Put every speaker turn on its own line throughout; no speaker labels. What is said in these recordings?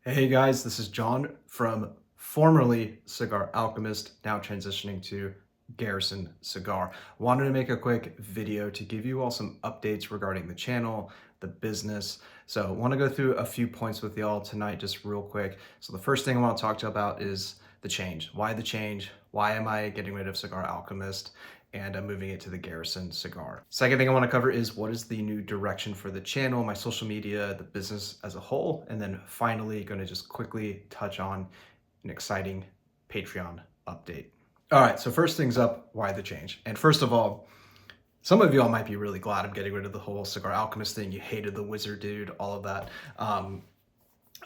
Hey guys, this is John from formerly Cigar Alchemist, now transitioning to Garrison Cigar. Wanted to make a quick video to give you all some updates regarding the channel, the business. So I want to go through a few points with y'all tonight just real quick. So the first thing I want to talk to you about is the change. Why the change? Why am I getting rid of Cigar Alchemist? And I'm moving it to the Garrison Cigar. Second thing I want to cover is what is the new direction for the channel, my social media, the business as a whole, and then finally going to just quickly touch on an exciting Patreon update. All right, so first things up, why the change? And first of all, some of y'all might be really glad I'm getting rid of the whole Cigar Alchemist thing. You hated the wizard dude, all of that. I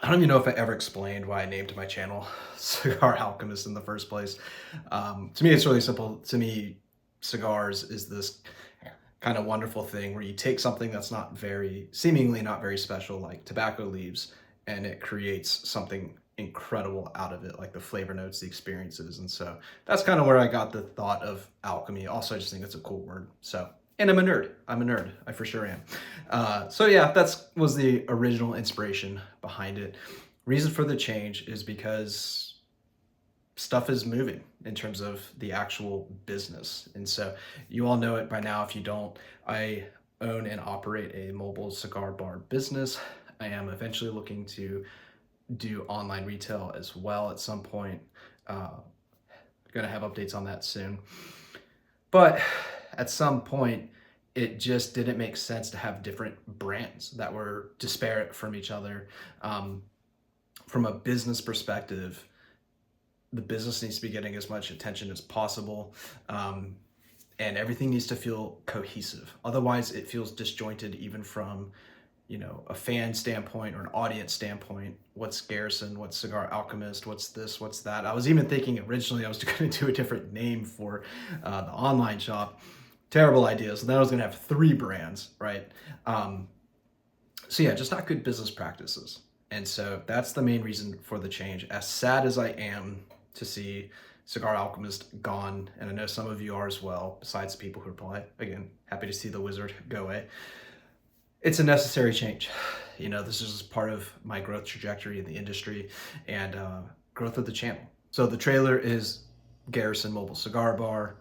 don't even know if I ever explained why I named my channel Cigar Alchemist in the first place. To me, it's really simple. To me, cigars is this kind of wonderful thing where you take something that's seemingly not very special, like tobacco leaves, and it creates something incredible out of it, like the flavor notes, the experiences. And so that's kind of where I got the thought of alchemy. Also, I just think it's a cool word. And I'm a nerd. I for sure am. So yeah, was the original inspiration behind it. Reason for the change is because stuff is moving in terms of the actual business. And so you all know it by now. If you don't, I own and operate a mobile cigar bar business. I am eventually looking to do online retail as well at some point. Gonna have updates on that soon. But at some point, it just didn't make sense to have different brands that were disparate from each other. From a business perspective, the business needs to be getting as much attention as possible, and everything needs to feel cohesive. Otherwise, it feels disjointed even from, a fan standpoint or an audience standpoint. What's Garrison? What's Cigar Alchemist? What's this? What's that? I was even thinking originally I was going to do a different name for the online shop. Terrible idea. So then I was going to have 3 brands, right? So yeah, just not good business practices. And so that's the main reason for the change. As sad as I am to see Cigar Alchemist gone, and I know some of you are as well, besides people who are probably, again, happy to see the wizard go away. It's a necessary change. This is part of my growth trajectory in the industry and growth of the channel. So the trailer is Garrison Mobile Cigar Bar.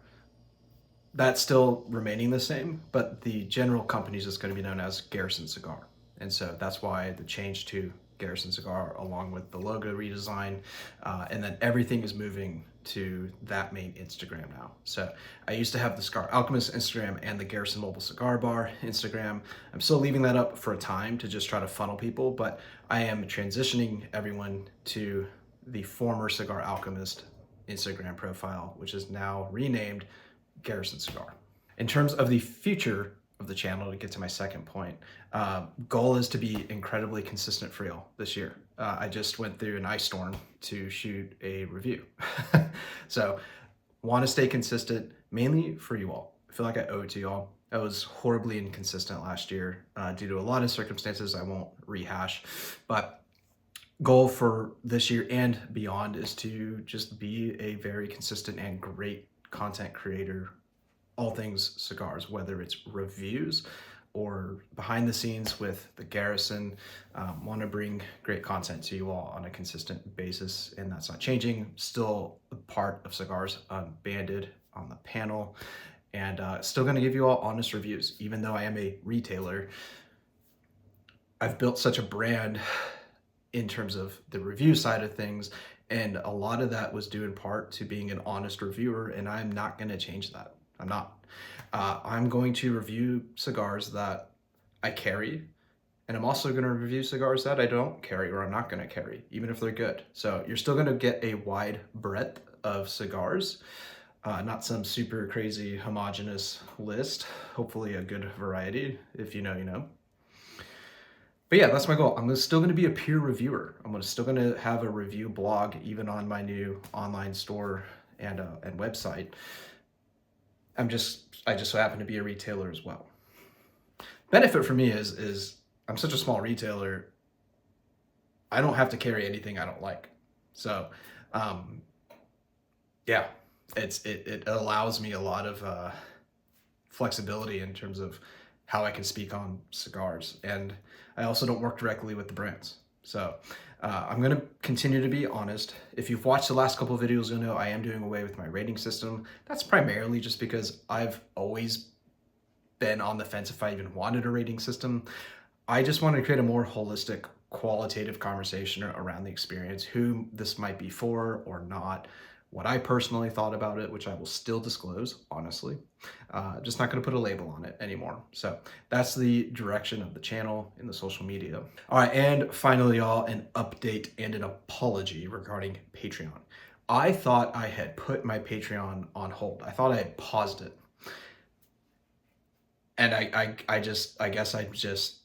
That's still remaining the same, but the general company is just going to be known as Garrison Cigar. And so that's why the change to Garrison Cigar, along with the logo redesign, and then everything is moving to that main Instagram now. So I used to have the Cigar Alchemist Instagram and the Garrison Mobile Cigar Bar Instagram. I'm still leaving that up for a time to just try to funnel people, but I am transitioning everyone to the former Cigar Alchemist Instagram profile, which is now renamed Garrison Cigar. In terms of the future of the channel, to get to my second point, goal is to be incredibly consistent for y'all this year. I just went through an ice storm to shoot a review. So want to stay consistent, mainly for you all. I feel like I owe it to y'all. I was horribly inconsistent last year due to a lot of circumstances I won't rehash, but goal for this year and beyond is to just be a very consistent and great content creator, all things cigars, whether it's reviews or behind the scenes with the Garrison. Want to bring great content to you all on a consistent basis, and that's not changing. Still a part of Cigars Unbanded on the panel, and still going to give you all honest reviews. Even though I am a retailer, I've built such a brand in terms of the review side of things, and a lot of that was due in part to being an honest reviewer, and I'm not going to change that. I'm not. I'm going to review cigars that I carry, and I'm also going to review cigars that I don't carry or I'm not going to carry, even if they're good. So you're still going to get a wide breadth of cigars, not some super crazy homogenous list, hopefully a good variety. If you know, you know. But yeah, that's my goal. I'm still going to be a peer reviewer. I'm still going to have a review blog, even on my new online store and website. I just so happen to be a retailer as well. Benefit for me is I'm such a small retailer, I don't have to carry anything I don't like. So, yeah, it allows me a lot of flexibility in terms of how I can speak on cigars. And I also don't work directly with the brands. So I'm going to continue to be honest. If you've watched the last couple of videos, you'll know I am doing away with my rating system. That's primarily just because I've always been on the fence if I even wanted a rating system. I just want to create a more holistic, qualitative conversation around the experience, who this might be for or not, what I personally thought about it, which I will still disclose, honestly. Just not going to put a label on it anymore. So that's the direction of the channel in the social media. All right, and finally, y'all, an update and an apology regarding Patreon. I thought I had put my Patreon on hold. I thought I had paused it. And I guess I'm just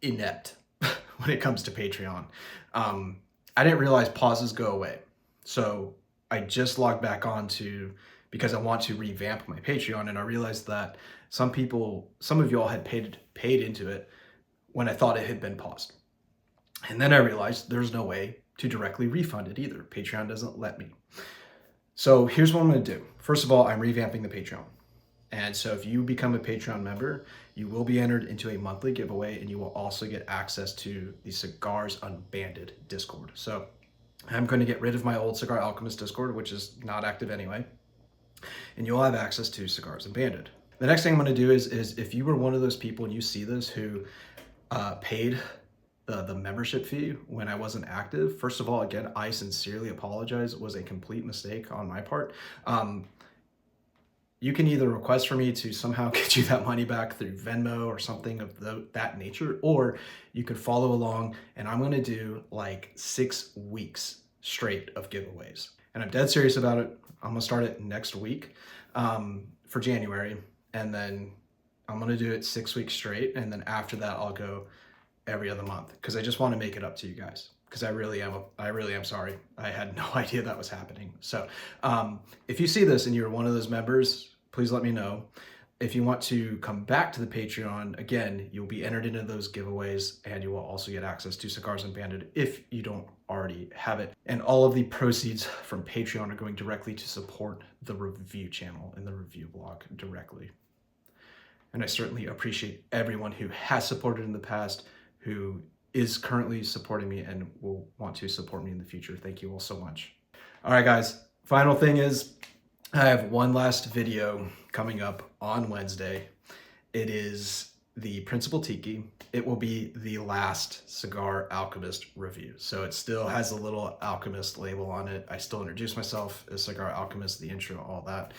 inept when it comes to Patreon. I didn't realize pauses go away. So I just logged back on because I want to revamp my Patreon, and I realized that some of y'all had paid into it when I thought it had been paused. And then I realized there's no way to directly refund it either. Patreon doesn't let me. So here's what I'm going to do. First of all, I'm revamping the Patreon. And so if you become a Patreon member, you will be entered into a monthly giveaway, and you will also get access to the Cigars Unbanded Discord. So I'm going to get rid of my old Cigar Alchemist Discord, which is not active anyway, and you'll have access to Cigars Unbanded. The next thing I'm going to do is if you were one of those people and you see this who paid the membership fee when I wasn't active, first of all, again, I sincerely apologize. It was a complete mistake on my part. You can either request for me to somehow get you that money back through Venmo or something of that nature, or you could follow along, and I'm going to do like 6 weeks straight of giveaways. And I'm dead serious about it. I'm going to start it next week for January, and then I'm going to do it 6 weeks straight, and then after that I'll go every other month, because I just want to make it up to you guys. Because I really am sorry. I had no idea that was happening. So if you see this and you're one of those members, please let me know. If you want to come back to the Patreon, again, you'll be entered into those giveaways, and you will also get access to Cigars Unbanded if you don't already have it. And all of the proceeds from Patreon are going directly to support the review channel and the review blog directly. And I certainly appreciate everyone who has supported in the past, who is currently supporting me and will want to support me in the future. Thank you all so much. All right, guys, final thing is I have one last video coming up on Wednesday. It is the Principal Tiki. It will be the last Cigar Alchemist review. So it still has a little Alchemist label on it. I still introduce myself as Cigar Alchemist, the intro, all that.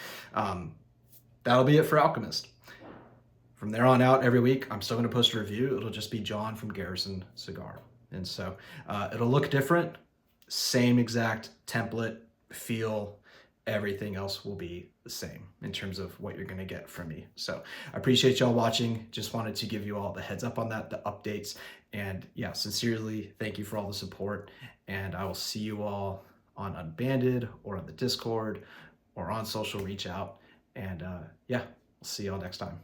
That'll be it for Alchemist. From there on out, every week, I'm still going to post a review. It'll just be John from Garrison Cigar. And so it'll look different, same exact template, feel, everything else will be the same in terms of what you're going to get from me. So I appreciate y'all watching. Just wanted to give you all the heads up on that, the updates. And yeah, sincerely, thank you for all the support. And I will see you all on Unbanded or on the Discord or on social reach out. And yeah, I'll see y'all next time.